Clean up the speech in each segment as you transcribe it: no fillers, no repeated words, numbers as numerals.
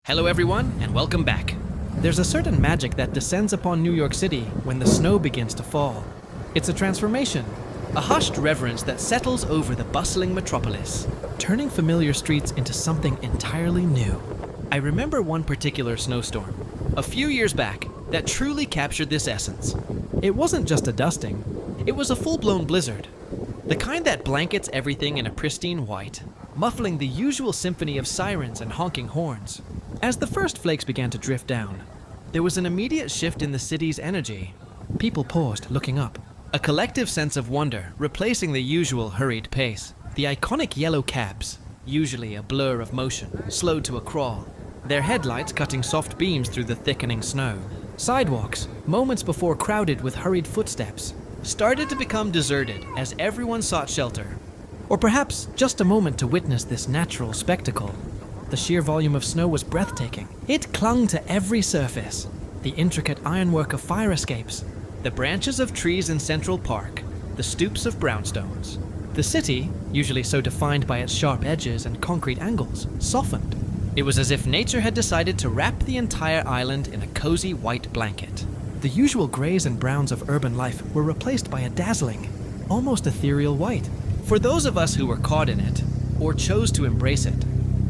Hello everyone, and welcome back. There's a certain magic that descends upon New York City when the snow begins to fall. It's a transformation, a hushed reverence that settles over the bustling metropolis, turning familiar streets into something entirely new. I remember one particular snowstorm, a few years back, that truly captured this essence. It wasn't just a dusting, it was a full-blown blizzard. The kind that blankets everything in a pristine white, muffling the usual symphony of sirens and honking horns. As the first flakes began to drift down, there was an immediate shift in the city's energy. People paused, looking up. A collective sense of wonder, replacing the usual hurried pace. The iconic yellow cabs, usually a blur of motion, slowed to a crawl, their headlights cutting soft beams through the thickening snow. Sidewalks, moments before crowded with hurried footsteps, started to become deserted as everyone sought shelter. Or perhaps just a moment to witness this natural spectacle. The sheer volume of snow was breathtaking. It clung to every surface. The intricate ironwork of fire escapes, the branches of trees in Central Park, the stoops of brownstones. The city, usually so defined by its sharp edges and concrete angles, softened. It was as if nature had decided to wrap the entire island in a cozy white blanket. The usual grays and browns of urban life were replaced by a dazzling, almost ethereal white. For those of us who were caught in it, or chose to embrace it,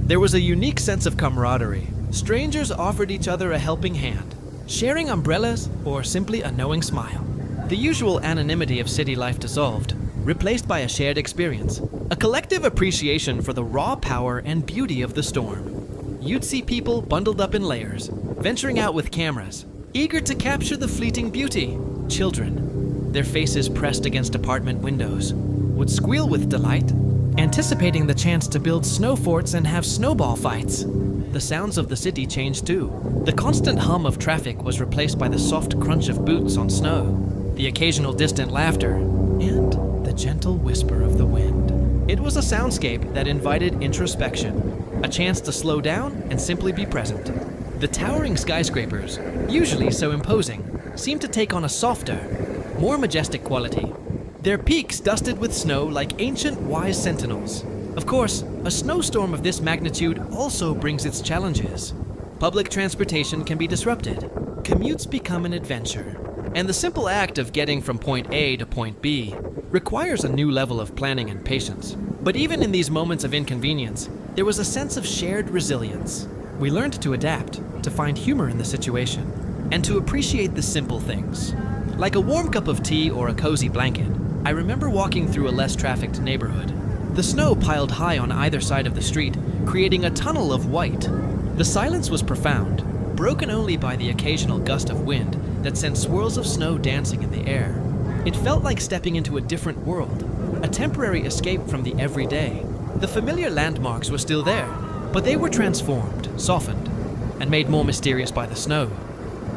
there was a unique sense of camaraderie. Strangers offered each other a helping hand, sharing umbrellas or simply a knowing smile. The usual anonymity of city life dissolved, replaced by a shared experience, a collective appreciation for the raw power and beauty of the storm. You'd see people bundled up in layers, venturing out with cameras, eager to capture the fleeting beauty. Children, their faces pressed against apartment windows, would squeal with delight, anticipating the chance to build snow forts and have snowball fights. The sounds of the city changed too. The constant hum of traffic was replaced by the soft crunch of boots on snow, the occasional distant laughter, and the gentle whisper of the wind. It was a soundscape that invited introspection, a chance to slow down and simply be present. The towering skyscrapers, usually so imposing, seemed to take on a softer, more majestic quality. Their peaks dusted with snow like ancient wise sentinels. Of course, a snowstorm of this magnitude also brings its challenges. Public transportation can be disrupted, commutes become an adventure, and the simple act of getting from point A to point B requires a new level of planning and patience. But even in these moments of inconvenience, there was a sense of shared resilience. We learned to adapt, to find humor in the situation, and to appreciate the simple things. Like a warm cup of tea or a cozy blanket, I remember walking through a less trafficked neighborhood. The snow piled high on either side of the street, creating a tunnel of white. The silence was profound, broken only by the occasional gust of wind that sent swirls of snow dancing in the air. It felt like stepping into a different world, a temporary escape from the everyday. The familiar landmarks were still there, but they were transformed, softened, and made more mysterious by the snow.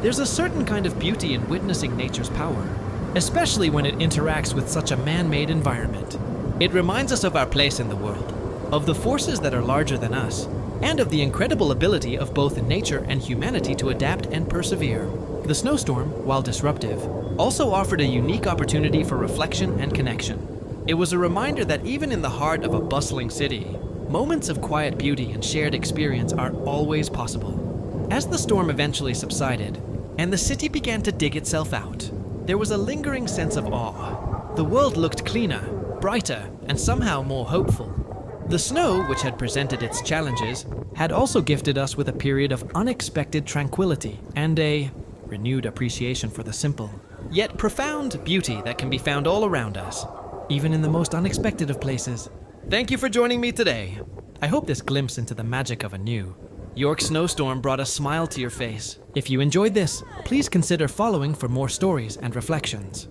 There's a certain kind of beauty in witnessing nature's power, especially when it interacts with such a man-made environment. It reminds us of our place in the world, of the forces that are larger than us, and of the incredible ability of both nature and humanity to adapt and persevere. The snowstorm, while disruptive, also offered a unique opportunity for reflection and connection. It was a reminder that even in the heart of a bustling city, moments of quiet beauty and shared experience are always possible. As the storm eventually subsided, and the city began to dig itself out, there was a lingering sense of awe. The world looked cleaner, brighter, and somehow more hopeful. The snow, which had presented its challenges, had also gifted us with a period of unexpected tranquility and a renewed appreciation for the simple, yet profound beauty that can be found all around us, even in the most unexpected of places. Thank you for joining me today. I hope this glimpse into the magic of a New York snowstorm brought a smile to your face. If you enjoyed this, please consider following for more stories and reflections.